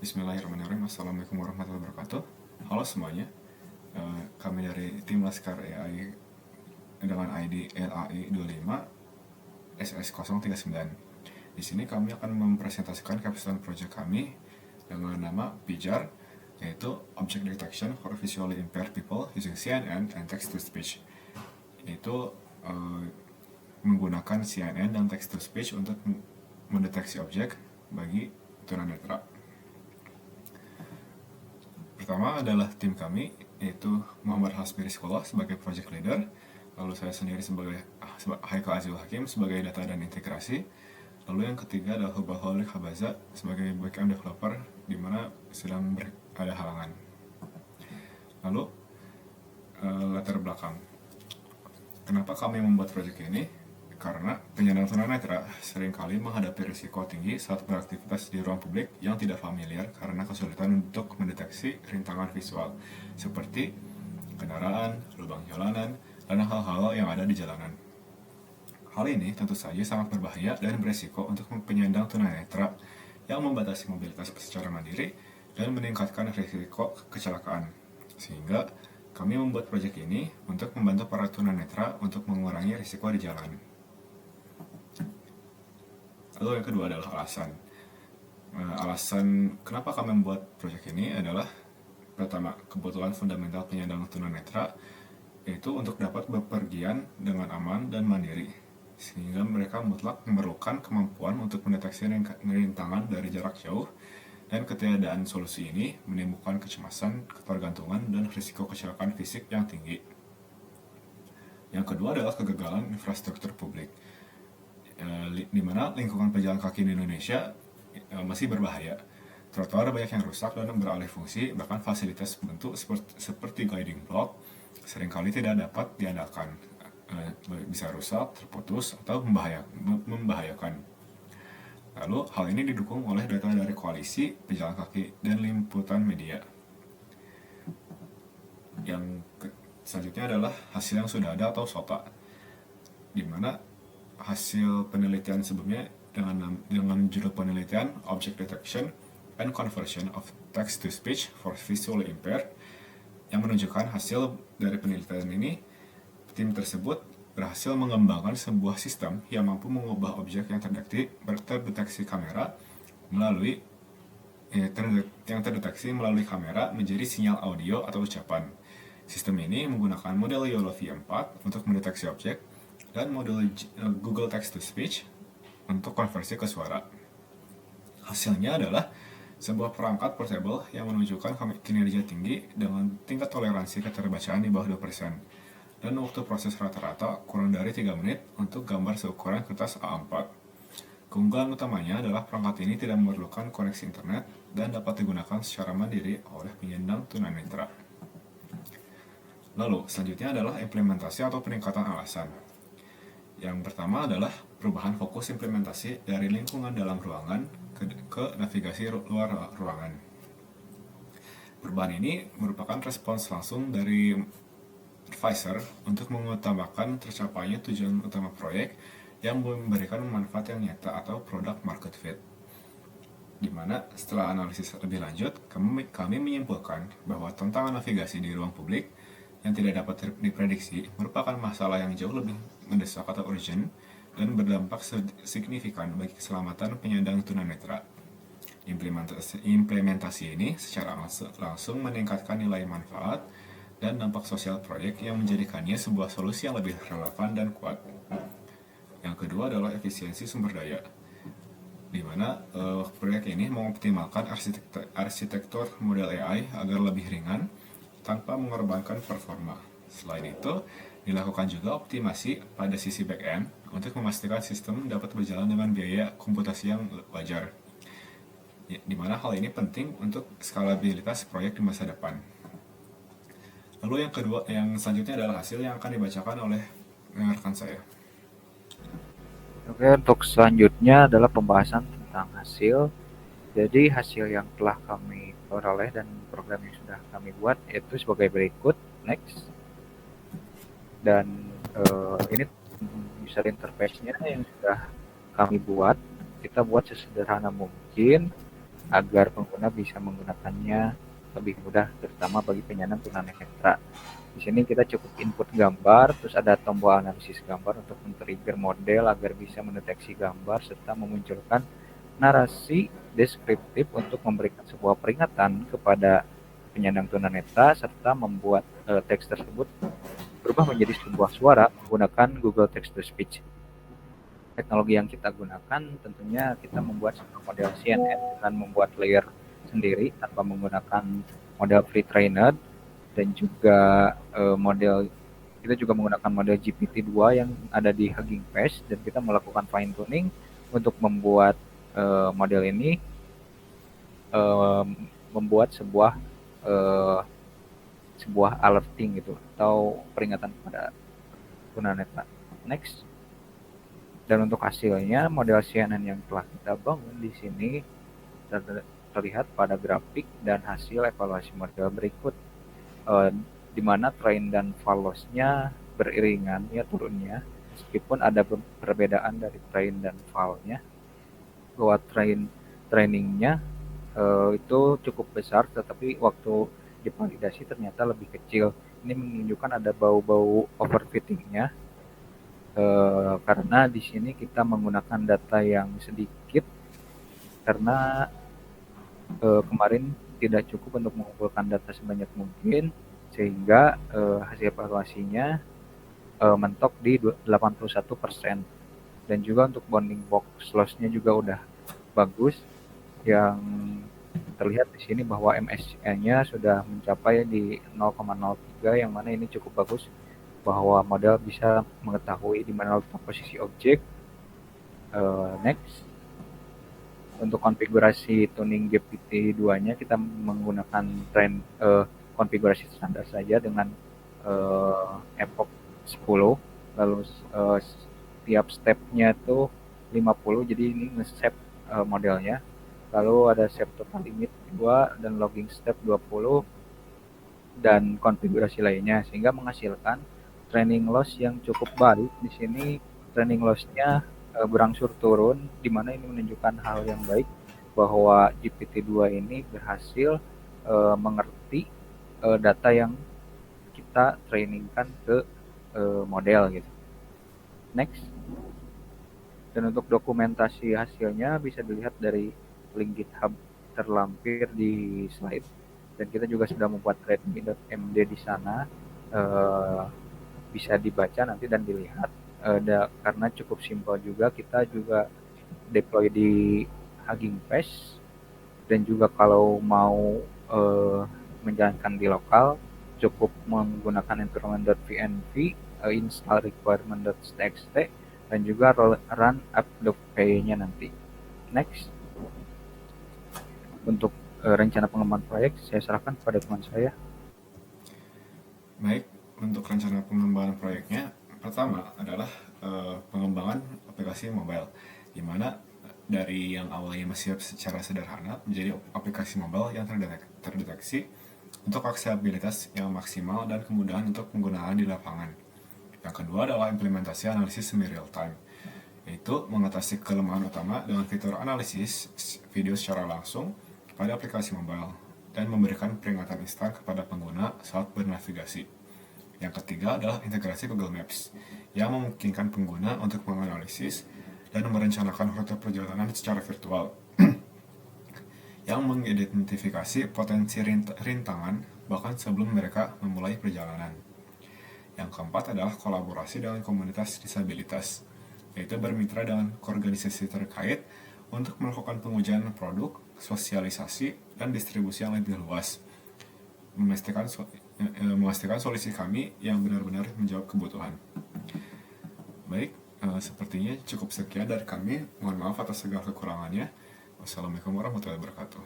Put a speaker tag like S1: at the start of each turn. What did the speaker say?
S1: Bismillahirrahmanirrahim. Assalamualaikum warahmatullahi wabarakatuh. Halo semuanya. Kami dari tim Laskar AI dengan ID LAI25 SS039. Di sini kami akan mempresentasikan capstone project kami dengan nama PIJAR, yaitu Object Detection for Visually Impaired People Using CNN and Text-to-Speech. Yaitu menggunakan CNN dan Text-to-Speech untuk mendeteksi objek bagi tunanetra. Pertama adalah tim kami, yaitu Muhammad Hasbi Rizqullah sebagai project leader, lalu saya sendiri sebagai Haikal Azizul Hakim sebagai data dan integrasi, lalu yang ketiga adalah Hubal Holik Habaza sebagai backend developer, di mana sedang ada halangan. Lalu latar belakang. Kenapa kami membuat project ini? Karena penyandang tunanetra seringkali menghadapi risiko tinggi saat beraktivitas di ruang publik yang tidak familiar karena kesulitan untuk mendeteksi rintangan visual, seperti kendaraan, lubang jalanan, dan hal-hal yang ada di jalanan. Hal ini tentu saja sangat berbahaya dan beresiko untuk penyandang tunanetra yang membatasi mobilitas secara mandiri dan meningkatkan risiko kecelakaan. Sehingga kami membuat proyek ini untuk membantu para tunanetra untuk mengurangi risiko di jalan. Lalu yang kedua adalah alasan. Alasan kenapa kami membuat proyek ini adalah pertama, kebutuhan fundamental penyandang tunanetra, yaitu untuk dapat bepergian dengan aman dan mandiri, sehingga mereka mutlak memerlukan kemampuan untuk mendeteksi rintangan dari jarak jauh, dan ketiadaan solusi ini menimbulkan kecemasan, ketergantungan, dan risiko kecelakaan fisik yang tinggi. Yang kedua adalah kegagalan infrastruktur publik, di mana lingkungan pejalan kaki di Indonesia masih berbahaya. Trotoar banyak yang rusak dan beralih fungsi, bahkan fasilitas bentuk seperti guiding block seringkali tidak dapat diandalkan, bisa rusak, terputus, atau membahayakan. Lalu hal ini didukung oleh data dari koalisi pejalan kaki dan liputan media. Yang selanjutnya adalah hasil yang sudah ada atau SOTA, di mana hasil penelitian sebelumnya dengan judul penelitian Object Detection and Conversion of Text to Speech for Visually Impaired, yang menunjukkan hasil dari penelitian ini, tim tersebut berhasil mengembangkan sebuah sistem yang mampu mengubah objek yang terdeteksi kamera melalui yang terdeteksi melalui kamera menjadi sinyal audio atau ucapan. Sistem ini menggunakan model YOLO V4 untuk mendeteksi objek dan modul Google Text to Speech untuk konversi ke suara. Hasilnya adalah sebuah perangkat portable yang menunjukkan kinerja tinggi dengan tingkat toleransi keterbacaan di bawah 2%, dan waktu proses rata-rata kurang dari 3 menit untuk gambar seukuran kertas A4. Keunggulan utamanya adalah perangkat ini tidak memerlukan koneksi internet dan dapat digunakan secara mandiri oleh penyandang tunanetra. Lalu, selanjutnya adalah implementasi atau peningkatan alasan. Yang pertama adalah perubahan fokus implementasi dari lingkungan dalam ruangan ke navigasi luar ruangan. Perubahan ini merupakan respons langsung dari advisor untuk mengutamakan tercapainya tujuan utama proyek yang memberikan manfaat yang nyata atau product market fit. Di mana setelah analisis lebih lanjut, kami menyimpulkan bahwa tantangan navigasi di ruang publik yang tidak dapat diprediksi merupakan masalah yang jauh lebih mendesak atau urgent dan berdampak signifikan bagi keselamatan penyandang tunanetra. Implementasi ini secara langsung meningkatkan nilai manfaat dan dampak sosial proyek yang menjadikannya sebuah solusi yang lebih relevan dan kuat. Yang kedua adalah efisiensi sumber daya, di mana proyek ini mengoptimalkan arsitektur model AI agar lebih ringan tanpa mengorbankan performa. Selain itu, dilakukan juga optimasi pada sisi back-end untuk memastikan sistem dapat berjalan dengan biaya komputasi yang wajar, di mana hal ini penting untuk skalabilitas proyek di masa depan. Lalu yang selanjutnya adalah hasil yang akan dibacakan oleh rekan saya.
S2: Oke, untuk selanjutnya adalah pembahasan tentang hasil. Jadi hasil yang telah kami peroleh dan program yang sudah kami buat itu sebagai berikut. Next. Dan ini user interface-nya yang sudah kami buat. Kita buat sesederhana mungkin agar pengguna bisa menggunakannya lebih mudah, terutama bagi penyandang tunanetra. Di sini kita cukup input gambar, terus ada tombol analisis gambar untuk men-trigger model agar bisa mendeteksi gambar serta memunculkan narasi deskriptif untuk memberikan sebuah peringatan kepada penyandang tunanetra serta membuat teks tersebut berubah menjadi sebuah suara menggunakan Google Text to Speech. Teknologi yang kita gunakan tentunya kita membuat sebuah model CNN dengan membuat layer sendiri tanpa menggunakan model pre-trained, dan juga model kita juga menggunakan model GPT-2 yang ada di Hugging Face, dan kita melakukan fine tuning untuk membuat model ini membuat sebuah alerting gitu atau peringatan kepada tunanetra. Next. Dan untuk hasilnya, model CNN yang telah kita bangun di sini terlihat pada grafik dan hasil evaluasi model berikut, di mana train dan fall loss-nya beriringan ya turunnya, meskipun ada perbedaan dari train dan fall-nya, bahwa trainingnya itu cukup besar, tetapi waktu divalidasi ternyata lebih kecil. Ini menunjukkan ada bau-bau overfitting-nya, karena di sini kita menggunakan data yang sedikit karena kemarin tidak cukup untuk mengumpulkan data sebanyak mungkin, sehingga hasil evaluasinya mentok di 81%. Dan juga untuk bounding box loss-nya juga udah bagus, yang terlihat di sini bahwa MSCI-nya sudah mencapai di 0,03, yang mana ini cukup bagus bahwa model bisa mengetahui di mana letak posisi objek. Next. Untuk konfigurasi tuning GPT-2-nya kita menggunakan konfigurasi standar saja dengan epoch 10, lalu setiap stepnya itu 50, jadi ini nge-save modelnya. Lalu ada save total limit 2 dan logging step 20 dan konfigurasi lainnya, sehingga menghasilkan training loss yang cukup baik. Di sini training loss-nya berangsur turun, di mana ini menunjukkan hal yang baik bahwa GPT-2 ini berhasil mengerti data yang kita trainingkan ke model gitu. Next. Dan untuk dokumentasi hasilnya bisa dilihat dari link GitHub terlampir di slide, dan kita juga sudah membuat readme.md di sana, bisa dibaca nanti dan dilihat. Karena cukup simpel juga, kita juga deploy di Hugging Face, dan juga kalau mau menjalankan di lokal cukup menggunakan environment.pnv, install requirement.txt, dan juga run app.py-nya nanti. Next. Untuk rencana pengembangan proyek saya serahkan kepada teman saya.
S1: Baik, untuk rencana pengembangan proyeknya, pertama adalah pengembangan aplikasi mobile, di mana dari yang awalnya masih secara sederhana menjadi aplikasi mobile yang terdeteksi untuk aksesibilitas yang maksimal dan kemudahan untuk penggunaan di lapangan. Yang kedua adalah implementasi analisis semi real time, yaitu mengatasi kelemahan utama dengan fitur analisis video secara langsung pada aplikasi mobile dan memberikan peringatan instan kepada pengguna saat bernavigasi. Yang ketiga adalah integrasi Google Maps yang memungkinkan pengguna untuk menganalisis dan merencanakan rute perjalanan secara virtual yang mengidentifikasi potensi rintangan bahkan sebelum mereka memulai perjalanan. Yang keempat adalah kolaborasi dengan komunitas disabilitas, yaitu bermitra dengan organisasi terkait untuk melakukan pengujian produk, sosialisasi, dan distribusi yang lebih luas, memastikan solusi kami yang benar-benar menjawab kebutuhan. Baik, sepertinya cukup sekian dari kami. Mohon maaf atas segala kekurangannya. Wassalamualaikum warahmatullahi wabarakatuh.